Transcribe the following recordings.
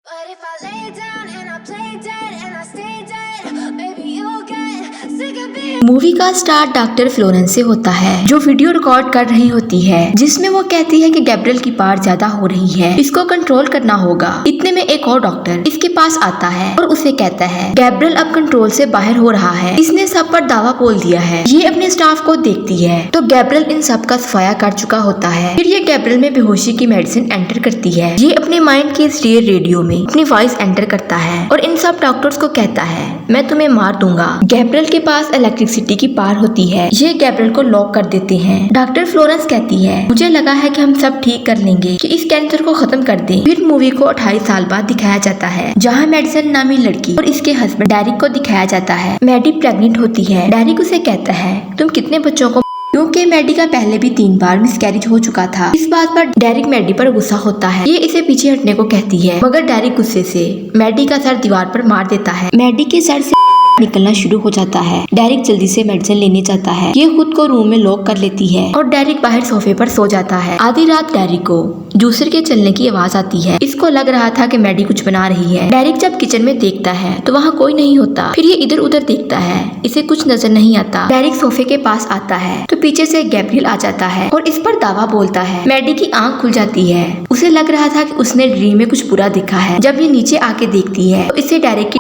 But if I lay down and I play dead and I stay dead, maybe you'll get sick of being. Movie का start doctor Florence से होता है, जो video record कर रही होती है, जिसमें वो कहती है कि गैब्रियल की पावर ज्यादा हो रही है, इसको कंट्रोल करना होगा। इतने में एक और डॉक्टर इसके पास आता है और उसे कहता है गैब्रियल अब कंट्रोल से बाहर हो रहा है, इसने सब पर दावा बोल दिया है। ये अपने स्टाफ को देखती है तो गैब्रियल इन सब का सफाया कर चुका होता है। फिर ये गैब्रियल में बेहोशी की मेडिसिन एंटर करती है। ये अपने माइंड के जरिए रेडियो में अपनी वॉइस एंटर करता है और इन सब डॉक्टर्स को कहता है मैं तुम्हें मार दूंगा। गैब्रियल के पास इलेक्ट्रिसिटी की पावर होती है। ये गैब्रियल को लॉक कर देते हैं। डॉक्टर फ्लोरेंस कहती है मुझे लगा है कि हम सब ठीक कर लेंगे, कि इस कैंसर को खत्म कर दें। फिर मूवी को 28 साल बाद दिखाया जाता है, जहाँ मेडिसन नामी लड़की और इसके हस्बैंड डेरिक को दिखाया जाता है। मैडी प्रेग्नेंट होती है। डेरिक उसे कहता है तुम कितने बच्चों को, क्योंकि मैडी का पहले भी 3 बार मिसकैरेज हो चुका था। इस बात पर डेरिक मैडी पर गुस्सा होता है। ये इसे पीछे हटने को कहती है, मगर डेरिक गुस्से से मैडी का सर दीवार पर मार देता है। मैडी के सर से निकलना शुरू हो जाता है। डेरिक जल्दी से मेडिसिन लेने जाता है। ये खुद को रूम में लॉक कर लेती है और डेरिक बाहर सोफे पर सो जाता है। आधी रात डेरिक को जूसर के चलने की आवाज आती है। इसको लग रहा था कि मैडी कुछ बना रही है। डेरिक जब किचन में देखता है तो वहाँ कोई नहीं होता। फिर ये इधर उधर देखता है, इसे कुछ नजर नहीं आता। डेरिक सोफे के पास आता है तो पीछे से गैब्रियल आ जाता है और इस पर दावा बोलता है। मैडी की आंख खुल जाती है। उसे लग रहा था कि उसने ड्रीम में कुछ बुरा देखा है। जब ये नीचे आके देखती है तो इसे डेरिक है।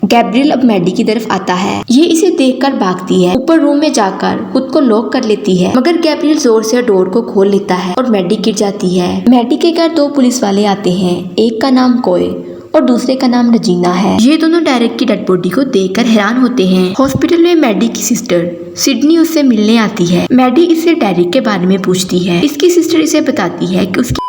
गैब्रियल अब मैडी की तरफ आता है। ये इसे देखकर भागती है। ऊपर रूम में जाकर खुद को लॉक कर लेती है, मगर गैब्रियल जोर से डोर को खोल लेता है और मैडी गिर जाती है। मैडी के घर 2 पुलिस वाले आते हैं। एक का नाम कोय और दूसरे का नाम रजीना है। ये दोनों डेरिक की डेड बॉडी को देखकर हैरान होते हैं। हॉस्पिटल में मैडी की सिस्टर सिडनी उससे मिलने आती है। मैडी इससे डेरिक के बारे में पूछती है। इसकी सिस्टर इसे बताती है कि उसकी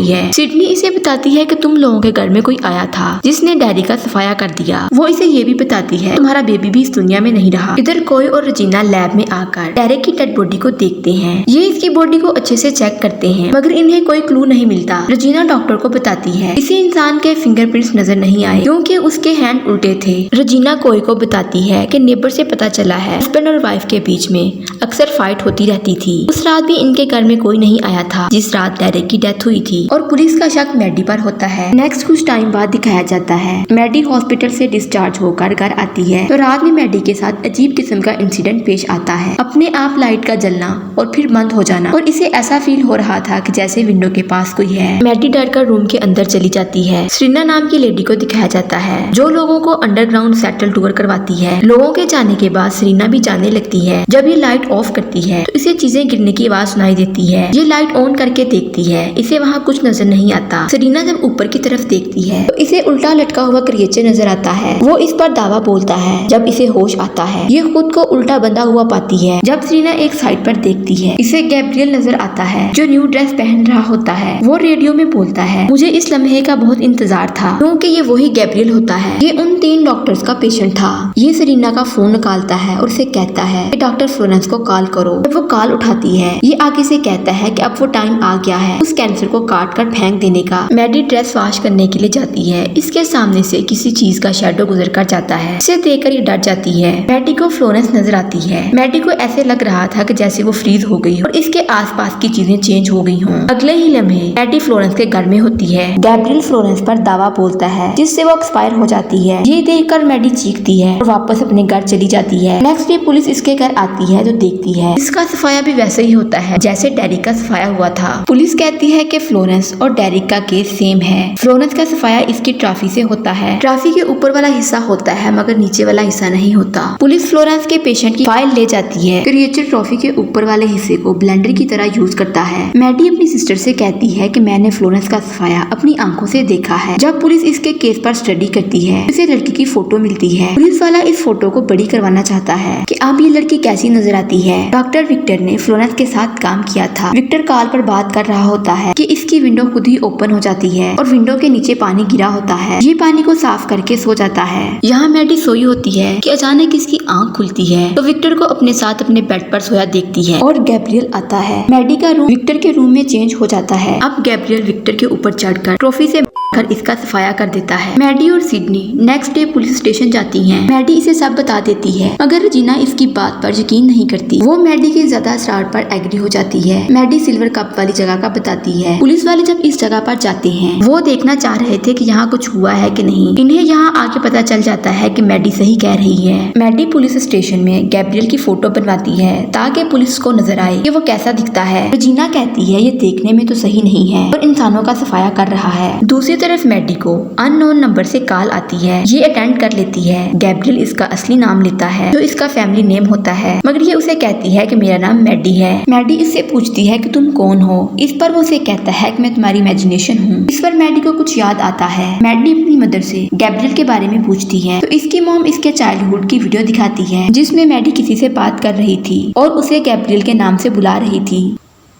है। सिडनी इसे बताती है कि तुम लोगों के घर में कोई आया था जिसने डेरिक का सफाया कर दिया। वो इसे ये भी बताती है तुम्हारा बेबी भी इस दुनिया में नहीं रहा। इधर कोय और रजीना लैब में आकर डेरिक की डेड बॉडी को देखते हैं। ये इसकी बॉडी को अच्छे से चेक करते हैं, मगर इन्हें कोई क्लू नहीं मिलता। रजीना डॉक्टर को बताती है किसी इंसान के फिंगरप्रिंट्स नजर नहीं आए, क्योंकि उसके हैंड उल्टे थे। रजीना कोय को बताती है कि नेबर से पता चला है हस्बैंड और वाइफ के बीच में अक्सर फाइट होती रहती थी। उस रात भी इनके घर में कोई नहीं आया था जिस रात डेरिक की डेथ हुई थी। और पुलिस का शक मैडी पर होता है। नेक्स्ट कुछ टाइम बाद दिखाया जाता है मैडी हॉस्पिटल से डिस्चार्ज होकर घर आती है तो रात में मैडी के साथ अजीब किस्म का इंसिडेंट पेश आता है। अपने आप लाइट का जलना और फिर बंद हो जाना, और इसे ऐसा फील हो रहा था कि जैसे विंडो के पास कोई है। मैडी डर कर रूम के अंदर चली जाती है। सरीना नाम की लेडी को दिखाया जाता है, जो लोगों को अंडरग्राउंड सेटल टूर करवाती है। लोगों के जाने के बाद सरीना भी जाने लगती है। जब ये लाइट ऑफ करती है तो इसे चीजें गिरने की आवाज सुनाई देती है। ये लाइट ऑन करके देखती है, इसे वहाँ कुछ नजर नहीं आता। सरीना जब ऊपर की तरफ देखती है तो इसे उल्टा लटका हुआ क्रिएचर नजर आता है। वो इस पर दावा बोलता है। जब इसे होश आता है ये खुद को उल्टा बंधा हुआ पाती है। जब सरीना एक साइड पर देखती है इसे गैब्रियल नजर आता है, जो न्यू ड्रेस पहन रहा होता है। वो रेडियो में बोलता है मुझे इस लम्हे का बहुत इंतजार था, क्योंकि ये वही गैब्रियल होता है। ये उन 3 डॉक्टर्स का पेशेंट था। ये सरीना का फोन निकालता है और उसे कहता है कि डॉक्टर फ्लोरेंस को कॉल करो। जब वो कॉल उठाती है ये आगे से कहता है कि अब वो टाइम आ गया है उस कैंसर को काट कर फेंक देने का। मैडी ड्रेस वॉश करने के लिए जाती है। इसके सामने से किसी चीज का शैडो गुजर कर जाता है। इसे देखकर ये डर जाती है। मैडी को फ्लोरेंस नजर आती है। मैडी को ऐसे लग रहा था कि जैसे वो फ्रीज हो गई और इसके आसपास की चीजें चेंज हो गई हों। अगले ही लम्हे मैडी फ्लोरेंस के घर में होती है। गैब्रियल फ्लोरेंस पर दावा बोलता है, जिससे वो एक्सपायर हो जाती है। ये देखकर मैडी चीखती है और वापस अपने घर चली जाती है। नेक्स्ट डे पुलिस इसके घर आती है तो देखती है इसका सफाया भी वैसे ही होता है जैसे डेरिक का सफाया हुआ था। पुलिस कहती है कि फ्लोरेंस और डेरिक का केस सेम है। फ्लोरेंस का सफाया इसकी ट्रॉफी से होता है। ट्रॉफी के ऊपर वाला हिस्सा होता है मगर नीचे वाला हिस्सा नहीं होता। पुलिस फ्लोरेंस के पेशेंट की फाइल ले जाती है। क्रिएचर ट्रॉफी के ऊपर वाले हिस्से को ब्लेंडर की तरह यूज करता है। मैडी अपनी सिस्टर से कहती है कि मैंने फ्लोरेंस का सफाया अपनी आंखों से देखा है। जब पुलिस इसके केस पर स्टडी करती है उसे लड़की की फोटो मिलती है। पुलिस वाला इस फोटो को बड़ी करवाना चाहता है कि अब ये लड़की कैसी नजर आती है। डॉक्टर विक्टर ने फ्लोरेंस के साथ काम किया था। विक्टर कॉल पर बात कर रहा होता है कि इसकी विंडो खुद ही ओपन हो जाती है और विंडो के नीचे पानी गिरा होता है। ये पानी को साफ करके सो जाता है। यहाँ मैडी सोई होती है कि अचानक इसकी आंख खुलती है तो विक्टर को अपने साथ अपने बेड पर सोया देखती है और गैब्रियल आता है। मैडी का रूम विक्टर के रूम में चेंज हो जाता है। अब गैब्रियल विक्टर के ऊपर चढ़कर ट्रॉफी से कर इसका सफाया कर देता है। मैडी और Sydney next day police station जाती हैं। मैडी इसे सब बता देती है मगर जीना इसकी बात पर यकीन नहीं करती। वो मैडी के ज्यादा असरार पर एग्री हो जाती है। मैडी सिल्वर कप वाली जगह का बताती है। पुलिस वाले जब इस जगह पर जाते हैं वो देखना चाह रहे थे कि यहाँ कुछ हुआ है कि नहीं। इन्हें यहाँ आके पता चल जाता है कि मैडी सही कह रही है। मैडी पुलिस स्टेशन में गैब्रियल की फोटो बनवाती है ताकि पुलिस को नजर आए कि वो कैसा दिखता है। जीना कहती है ये देखने में तो सही नहीं है और इंसानों का सफाया कर रहा है। दूसरी तरफ मैडी को अननोन नंबर से कॉल आती है। ये अटेंड कर लेती है। गैब्रियल इसका असली नाम लेता है जो इसका फैमिली नेम होता है मगर ये उसे कहती है कि मेरा नाम मैडी है। मैडी इससे पूछती है कि तुम कौन हो। इस पर वो उसे कहता है कि मैं तुम्हारी इमेजिनेशन हूँ। इस पर मैडी को कुछ याद आता है। मैडी अपनी मदर से गैब्रियल के बारे में पूछती है तो इसकी मॉम इसके चाइल्डहुड की वीडियो दिखाती है जिसमें मैडी किसी से बात कर रही थी और उसे गैब्रियल के नाम से बुला रही थी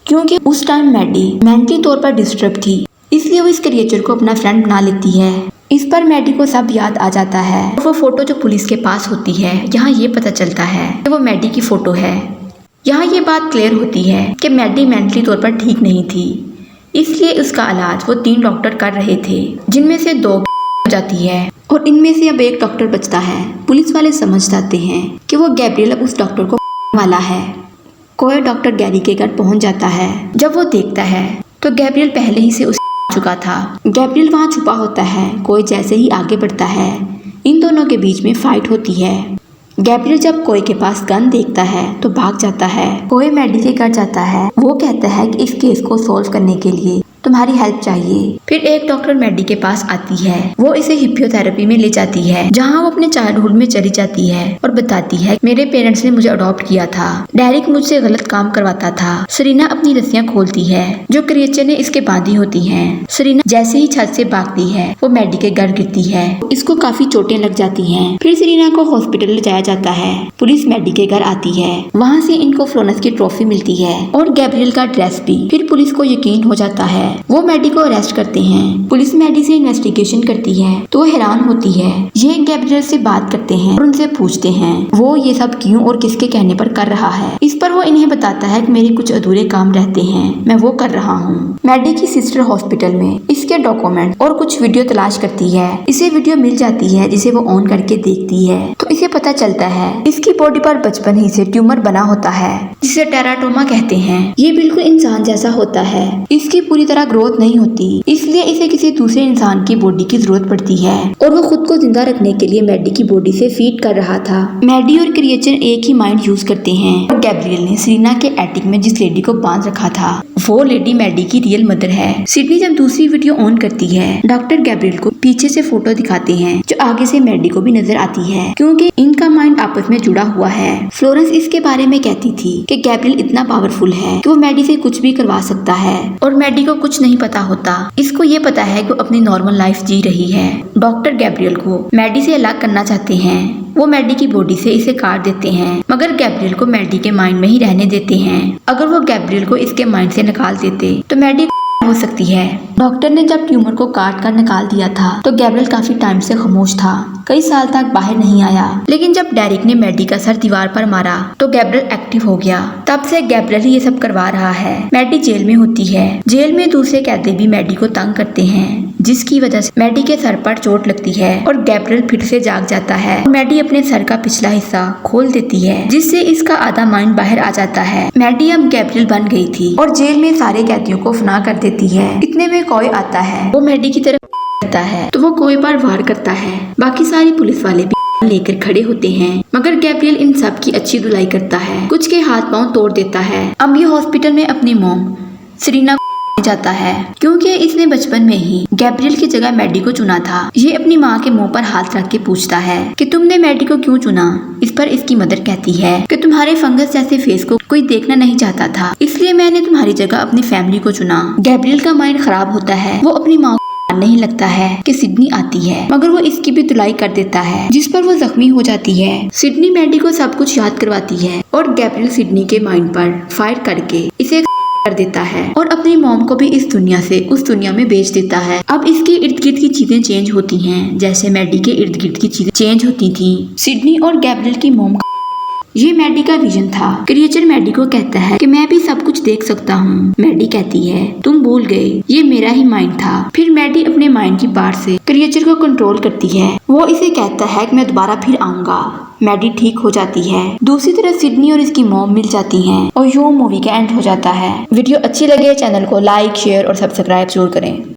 क्योंकि उस टाइम मैडी मेंटली तौर पर डिस्टर्ब थी, इसलिए वो इस क्रिएचर को अपना फ्रेंड बना लेती है। इस पर मैडी को सब याद आ जाता है और वो फोटो जो पुलिस के पास होती है यहाँ ये पता चलता है कि वो मैडी की फोटो है। यहाँ ये बात क्लियर होती है कि मैडी मेंटली तौर पर ठीक नहीं थी, इसलिए उसका इलाज वो 3 डॉक्टर कर रहे थे जिनमें से 2 हो जाती है और इनमें से अब 1 डॉक्टर बचता है। पुलिस वाले समझ जाते हैं कि वो गैब्रियल अब उस डॉक्टर को वाला है। कोई डॉक्टर गैरी के घर पहुंच जाता है। जब वो देखता है तो गैब्रियल पहले ही से उसे चुका था। गैब्रियल वहां छुपा होता है। कोई जैसे ही आगे बढ़ता है इन दोनों के बीच में फाइट होती है। गैब्रियल जब कोई के पास गन देखता है तो भाग जाता है। कोई मैडी के घर जाता है। वो कहता है कि इस केस को सॉल्व करने के लिए तुम्हारी हेल्प चाहिए। फिर एक डॉक्टर मैडी के पास आती है। वो इसे हिप्नोथेरेपी में ले जाती है जहाँ वो अपने चाइल्डहुड में चली जाती है और बताती है मेरे पेरेंट्स ने मुझे अडॉप्ट किया था। डेरिक मुझसे गलत काम करवाता था। सरीना अपनी रस्सियाँ खोलती है जो क्रिएचर ने इसके बांधी होती हैं। सरीना जैसे ही छत से भागती है वो मैडी के घर गिरती है। इसको काफी चोटें लग जाती हैं। फिर सरीना को हॉस्पिटल ले जाया जाता है। पुलिस मैडी के घर आती है। वहाँ से इनको फ्लोरेंस की ट्रॉफी मिलती है और गैब्रियल का ड्रेस भी। फिर पुलिस को यकीन हो जाता है। वो मैडी को अरेस्ट करते हैं। पुलिस मैडी से इन्वेस्टिगेशन करती है तो वो हैरान होती है। ये गैब्रियल से बात करते हैं और उनसे पूछते हैं वो ये सब क्यों और किसके कहने पर कर रहा है। इस पर वो इन्हें बताता है कि मेरे कुछ अधूरे काम रहते हैं, मैं वो कर रहा हूँ। मैडी की सिस्टर हॉस्पिटल में इसके डॉक्यूमेंट और कुछ वीडियो तलाश करती है। इसे वीडियो मिल जाती है जिसे वो ऑन करके देखती है तो इसे पता चलता है इसकी बॉडी पर बचपन ही से ट्यूमर बना होता है जिसे टेराटोमा कहते हैं। ये बिल्कुल इंसान जैसा होता है। इसकी पूरी तरह ग्रोथ नहीं होती, इसलिए इसे किसी दूसरे इंसान की बॉडी की जरूरत पड़ती है और वो खुद को जिंदा रखने के लिए मैडी की बॉडी से फीड कर रहा था। मैडी और क्रिएचर एक ही माइंड यूज करते हैं और गैब्रियल ने सरीना के एटिक में जिस लेडी को बांध रखा था वो लेडी मैडी की रियल मदर है। सिडनी जब दूसरी वीडियो ऑन करती है डॉक्टर गैब्रियल को पीछे से फोटो दिखाते हैं जो आगे से मैडी को भी नजर आती है क्योंकि इनका माइंड आपस में जुड़ा हुआ है। फ्लोरेंस इसके बारे में कहती थी कि गैब्रियल इतना पावरफुल है कि वो मैडी से कुछ भी करवा सकता है और मैडी को कुछ नहीं पता होता। इसको ये पता है कि वो अपनी नॉर्मल लाइफ जी रही है। डॉक्टर गैब्रियल को मैडी से अलग करना चाहते हैं। वो मैडी की बॉडी से इसे काट देते हैं मगर गैब्रियल को मैडी के माइंड में ही रहने देते हैं। अगर वो गैब्रियल को इसके माइंड से निकाल देते तो मैडी हो सकती है। डॉक्टर ने जब ट्यूमर को काट कर निकाल दिया था तो गैब्रियल काफी टाइम से खामोश था। कई साल तक बाहर नहीं आया लेकिन जब डेरिक ने मैडी का सर दीवार पर मारा तो गैब्रियल एक्टिव हो गया। तब से गैब्रियल ही ये सब करवा रहा है। मैडी जेल में होती है। जेल में दूसरे कैदी भी मैडी को तंग करते हैं जिसकी वजह से मैडी के सर पर चोट लगती है और गैब्रियल फिर से जाग जाता है। मैडी अपने सर का पिछला हिस्सा खोल देती है जिससे इसका आधा माइंड बाहर आ जाता है। मैडी अब गैब्रियल बन गई थी और जेल में सारे कैदियों को फना कर देती है। इतने में कोई आता है। वो मैडी की तरफ करता है तो वो कोई पर वार करता है। बाकी सारी पुलिस वाले भी लेकर खड़े होते हैं मगर गैब्रियल इन सब की अच्छी धुलाई करता है। कुछ के हाथ पांव तोड़ देता है। अब ये हॉस्पिटल में अपनी मॉम सरीना जाता है क्योंकि इसने बचपन में ही गैब्रियल की जगह मैडी को चुना था। ये अपनी माँ के मुंह पर हाथ रख के पूछता है कि तुमने मैडी को क्यों चुना। इस पर इसकी मदर कहती है कि तुम्हारे फंगस जैसे फेस को कोई देखना नहीं चाहता था, इसलिए मैंने तुम्हारी जगह अपनी फैमिली को चुना। गैब्रियल का माइंड खराब होता है। वो अपनी माँ नहीं लगता है कि सिडनी आती है मगर वो इसकी भी धुलाई कर देता है जिस पर वो जख्मी हो जाती है। सिडनी मैडी को सब कुछ याद करवाती है और गैब्रियल सिडनी के माइंड पर फायर करके इसे कर देता है और अपनी मॉम को भी इस दुनिया से उस दुनिया में भेज देता है। अब इसके इर्द गिर्द की चीजें चेंज होती हैं जैसे मैडी के इर्द गिर्द की चीजें चेंज होती थी। सिडनी और गैब्रियल की मॉम ये मैडी का विजन था। क्रिएचर मैडी को कहता है कि मैं भी सब कुछ देख सकता हूँ। मैडी कहती है तुम भूल गए, ये मेरा ही माइंड था। फिर मैडी अपने माइंड की पावर से क्रिएचर को कंट्रोल करती है। वो इसे कहता है कि मैं दोबारा फिर आऊंगा। मैडी ठीक हो जाती है। दूसरी तरफ सिडनी और इसकी मॉम मिल जाती हैं और यो मूवी का एंड हो जाता है। वीडियो अच्छी लगे चैनल को लाइक, शेयर और सब्सक्राइब जरूर करें।